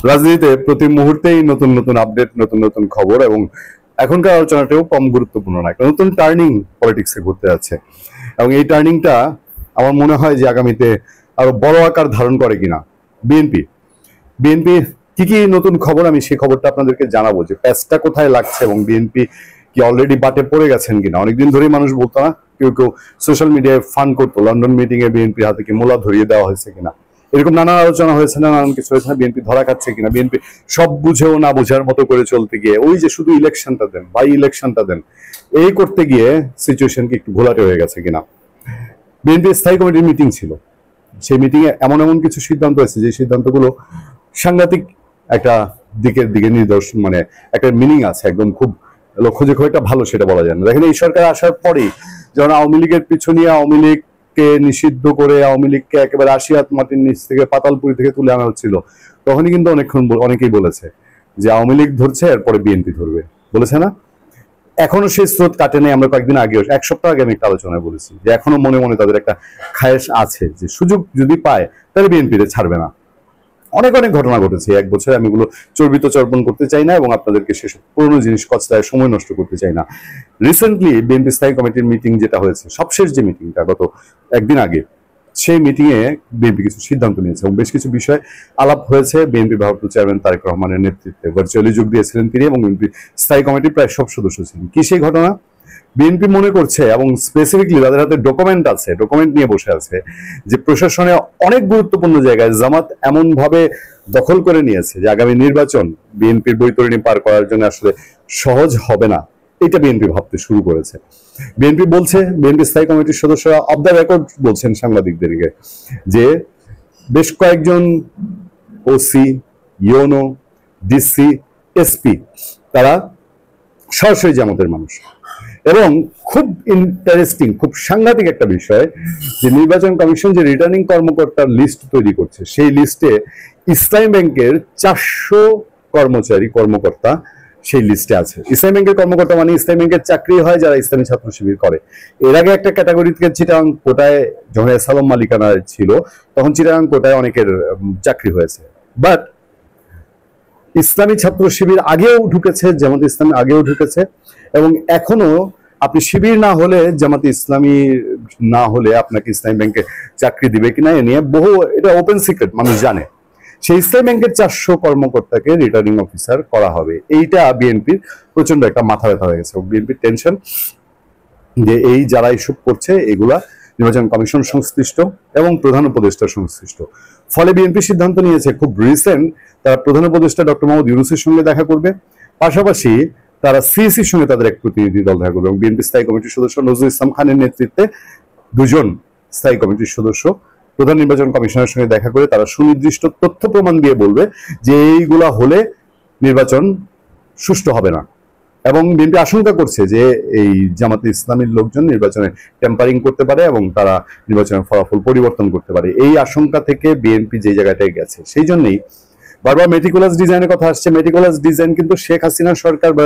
রাজনীতিতে প্রতি মুহূর্তেই নতুন নতুন আপডেট, নতুন নতুন খবর, এবং এখনকার আলোচনাটাও কম গুরুত্বপূর্ণ না। একটা নতুন টার্নিং পলিটিক্সে ঘটতে যাচ্ছে, এবং এই টার্নিংটা আমার মনে হয় যে আগামীতে আরো বড় আকার ধারণ করে কিনা। বিএনপি বিএনপির কি কি নতুন খবর, আমি সেই খবরটা আপনাদেরকে জানাবো, যে প্যাচটা কোথায় লাগছে এবং বিএনপি কি অলরেডি বাটে পড়ে গেছেন কিনা। অনেকদিন ধরেই মানুষ বলতো না, কেউ কেউ সোশ্যাল মিডিয়ায় ফান করতো, লন্ডন মিটিং এ বিএনপির হাতে কি মোলা ধরিয়ে দেওয়া হয়েছে কিনা, এরকম নানা আলোচনা হয়েছে না, নানান কিছু হয়েছে না, বিএনপি ধরা খাচ্ছে কিনা, বিএনপি সব বুঝেও না বোঝার মতো করে চলতে গিয়ে ওই যে শুধু ইলেকশনটা দেন, বাই ইলেকশনটা দেন, এই করতে গিয়ে সিচুয়েশন কি একটু ঘোলাটে হয়ে গেছে কিনা। বিএনপি স্থায়ী কমিটির মিটিং ছিল, সেই মিটিং এ এমন এমন কিছু সিদ্ধান্ত হয়েছে যে সিদ্ধান্তগুলো সাংঘাতিক একটা দিকের দিকে নিদর্শন, মানে একটা মিনিং আছে, একদম খুব লক্ষ্য যে খুব একটা ভালো সেটা বলা যায় না। দেখেন, এই সরকার আসার পরেই যখন আওয়ামী লীগের পিছু নিয়ে আওয়ামী লীগকে নিষিদ্ধ করে আওয়ামী লীগকে একেবারে আশিয়াত মাটির নিচ থেকে পাতালপুরি থেকে তুলে আনা হচ্ছিল, তখনই কিন্তু অনেকেই বলেছে যে আওয়ামী লীগ ধরছে, এরপরে বিএনপি ধরবে, বলেছে না? এখনো সেই স্রোত কাটে নাই। আমরা কয়েকদিন আগে, এক সপ্তাহ আগে আমি একটা আলোচনায় বলেছি যে এখনো মনে মনে তাদের একটা খায়েশ আছে যে সুযোগ যদি পায় তাহলে বিএনপিতে ছাড়বে না। অনেক অনেক ঘটনা ঘটেছে এক বছরে, আমি এগুলো চর্বিত চর্বণ করতে চাই না এবং আপনাদেরকে সেসব পুরোনো জিনিস কচলায় সময় নষ্ট করতে চাই না। রিসেন্টলি বিএনপি স্থায়ী কমিটির মিটিং যেটা হয়েছে, সবশেষ যে মিটিংটা গত একদিন আগে, সেই মিটিং এ বিএনপি কিছু সিদ্ধান্ত নিয়েছে এবং বেশ কিছু বিষয় আলাপ হয়েছে। বিএনপি ভারপ্রাপ্ত চেয়ারম্যান তারেক রহমানের নেতৃত্বে ভার্চুয়ালি যোগ দিয়েছিলেন তিনি, এবং বিএনপি স্থায়ী কমিটির প্রায় সব সদস্য ছিলেন। কি সেই ঘটনা? বিএনপি মনে করছে, এবং স্পেসিফিকলি তাদের হাতে ডকুমেন্ট আছে, ডকুমেন্ট নিয়ে বসে আছে, যে প্রশাসনে অনেক গুরুত্বপূর্ণ জায়গায় জামাত এমন ভাবে দখল করে নিয়েছে যে আগামী নির্বাচন বিএনপির বৈতরণী পার করার জন্য আসলে সহজ হবে না। এটা বিএনপি ভাবতে শুরু করেছে। বিএনপি বলছে, বিএনপি স্থায়ী কমিটির সদস্যরা অফ দ্য রেকর্ড বলছেন সাংবাদিকদেরকে যে বেশ কয়েকজন ওসি, ইউনো, ডিসি, এসপি তারা সরাসরি জামাতের মানুষ। এবং খুব ইন্টারেস্টিং, খুব সাংঘাতিক একটা বিষয়, যে নির্বাচন কমিশন যে রিটার্নিং কর্মকর্তার লিস্ট তৈরি করছে, সেই লিস্টে ইসলামী ব্যাংকের 400 কর্মকর্তা সেই লিস্টে আছে। ইসলামী ব্যাংকের কর্মকর্তা মানে ইসলামী ব্যাংকের চাকরি হয় যারা ইসলামী ছাত্র শিবির করে। এর আগে একটা ক্যাটাগরি থেকে চিটাগাং কোটায় যখন সালাম মালিকানা ছিল, তখন চিটাগাং কোটায় অনেকের চাকরি হয়েছে। বাট ইসলামী ছাত্র শিবির আগেও ঢুকেছে, জামাতে ইসলামী আগেও ঢুকেছে, এবং এখনো আপনি শিবির না হলে, জামাতে ইসলামী না হলে আপনাকে ইসলামী ব্যাংকে চাকরি দিবে কিনা এ নিয়ে বহু, এটা ওপেন সিক্রেট, মানুষ জানে। সেই ইসলামী ব্যাংকের 400 কর্মকর্তাকে রিটার্নিং অফিসার করা হবে। এইটা বিএনপির প্রচন্ড একটা মাথা ব্যথা হয়ে গেছে, বিএনপির টেনশন যে এই যারা এইসব করছে এগুলা নির্বাচন কমিশন সংশ্লিষ্ট এবং প্রধান উপদেষ্টা সংশ্লিষ্ট। ফলে বিএনপি সিদ্ধান্ত নিয়েছে খুব রিসেন্ট তারা প্রধান উপদেষ্টা ডক্টর মোহাম্মদ ইউনূসের সঙ্গে দেখা করবে, পাশাপাশি তারা সিইসির সঙ্গে তাদের এক প্রতিনিধি দল দেখা করবে, এবং বিএনপি স্থায়ী কমিটির সদস্য নজরুল ইসলাম খানের নেতৃত্বে 2জন স্থায়ী কমিটির সদস্য প্রধান নির্বাচন কমিশনের সঙ্গে দেখা করে তারা সুনির্দিষ্ট তথ্য প্রমাণ দিয়ে বলবে যে এইগুলা হলে নির্বাচন সুষ্ঠু হবে না। এবং বিএনপি আশঙ্কা করছে যে এই জামাতে ইসলামীর লোকজন নির্বাচনে টেম্পারিং করতে পারে এবং তারা নির্বাচনের ফলাফল পরিবর্তন করতে পারে। এই আশঙ্কা থেকে বিএনপি যে জায়গাটায় গেছে, সেই জন্যই বারবার মেটিকুলাস ডিজাইনের কথা আসছে। মেটিকুলাস ডিজাইন কিন্তু শেখ হাসিনা সরকার বা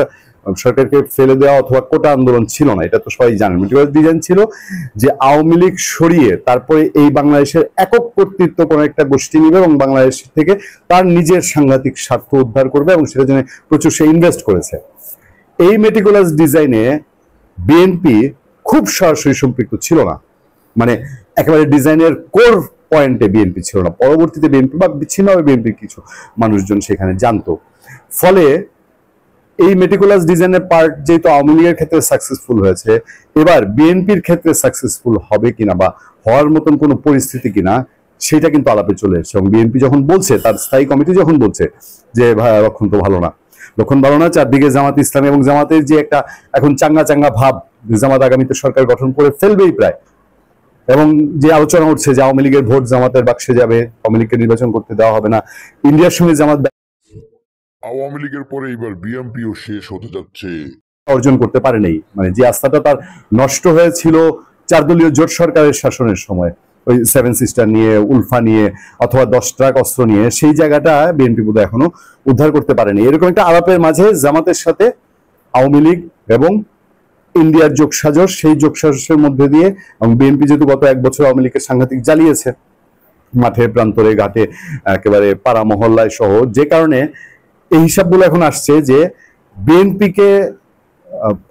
সরকারকে ফেলে দেওয়া অথবা কোটা আন্দোলন ছিল না, এটা তো সবাই জানেন। মেটিকুলাস ডিজাইন ছিল যে আওয়ামী লীগ সরিয়ে তারপরে এই বাংলাদেশের একক কর্তৃত্ব কোন একটা গোষ্ঠী নিবে এবং বাংলাদেশ থেকে তার নিজের সাংঘাতিক স্বার্থ উদ্ধার করবে, এবং সেটার জন্য প্রচুর সে ইনভেস্ট করেছে। এই মেটিকুলাস ডিজাইনে বিএনপি খুব সরাসরি সম্পৃক্ত ছিল না, মানে একেবারে ডিজাইনের কোর পয়েন্টে বিএনপি ছিল না। পরবর্তীতে বিএনপি বা বিচ্ছিন্নভাবে বিএনপির কিছু মানুষজন সেখানে জানতো। ফলে এই মেটিকুলাস ডিজাইনের পার্ট যেহেতু আওয়ামী লীগের ক্ষেত্রে সাকসেসফুল হয়েছে, এবার বিএনপির ক্ষেত্রে সাকসেসফুল হবে কিনা বা হওয়ার মতন কোনো পরিস্থিতি কিনা সেটা কিন্তু আলাপে চলে এসেছে। এবং বিএনপি যখন বলছে, তার স্থায়ী কমিটি যখন বলছে যে ভাই লক্ষণ তো ভালো না, লক্ষণ ভালো না, চারদিকে জামাত ইসলামী এবং জামাতের যে একটা এখন চাঙ্গা চাঙ্গা ভাব, জামাত আগামীতে সরকার গঠন করে ফেলবেই প্রায়, এবং যে আলোচনা উঠছে যে আওয়ামী লীগের ভোট জামাতের বাক্সে যাবে, আওয়ামী লীগকে নির্বাচন করতে দেওয়া হবে না, ইন্ডিয়ার সঙ্গে জামাত আওয়ামী লীগের পরে এবার বিএনপিও শেষ হতে যাচ্ছে, অর্জন করতে পারে নাই। মানে যে আস্থাটা তার নষ্ট হয়েছিল 4 দলীয় জোট সরকারের শাসনের সময়, ওই 7 সিস্টার নিয়ে, উলফা নিয়ে, অথবা 10 ট্রাক অস্ত্র নিয়ে, সেই জায়গাটা বিএনপি বোধহয় এখনো উদ্ধার করতে পারেনি। এরকম একটা আলাপের মাঝে জামাতের সাথে আওয়ামী লীগ এবং ইন্ডিয়ার যোগসাজশ, সেই যোগসাজশের মধ্যে দিয়ে, এবং বিএনপি যেহেতু গত 1 বছর আওয়ামী লীগের সাংঘাতিক জ্বালিয়েছে, মাঠে প্রান্তরে ঘাটে একেবারে পাড়া মহল্লায় সহ, যে কারণে এই হিসাবগুলো এখন আসছে যে বিএনপিকে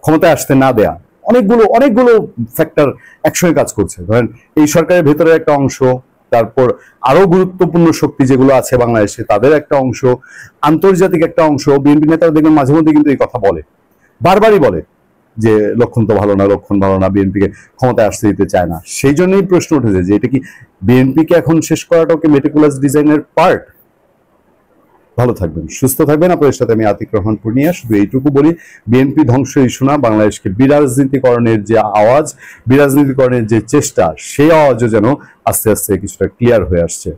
ক্ষমতায় আসতে না দেয়া অনেকগুলো ফ্যাক্টর একসঙ্গে কাজ করছে। ধরেন এই সরকারের ভেতরে একটা অংশ, তারপর আরো গুরুত্বপূর্ণ শক্তি যেগুলো আছে বাংলাদেশে তাদের একটা অংশ, আন্তর্জাতিক একটা অংশ। বিএনপি নেতারা দেখবেন মাঝে মধ্যে কিন্তু এই কথা বলে, বারবারই বলে যে লক্ষণ তো ভালো না, লক্ষণ ভালো না, বিএনপিকে ক্ষমতায় আসতে দিতে চায় না। সেই জন্যই প্রশ্ন উঠেছে যে এটা কি বিএনপিকে এখন শেষ করাটাও কি মেটিকুলাস ডিজাইনের পার্ট? ভালো থাকবেন, সুস্থ থাকবেন। আপনাদের সাথে আমি আতিক রহমান পূর্ণিয়া। শুধু এইটুকু বলি, বিএনপি ধ্বংস ইস্যু না, বাংলাদেশকে বিরাজনীতিকরণের যে আওয়াজ, বিরাজনীতিকরণের যে চেষ্টা, সেই আওয়াজও যেন আস্তে আস্তে কিছুটা ক্লিয়ার হয়ে আসছে।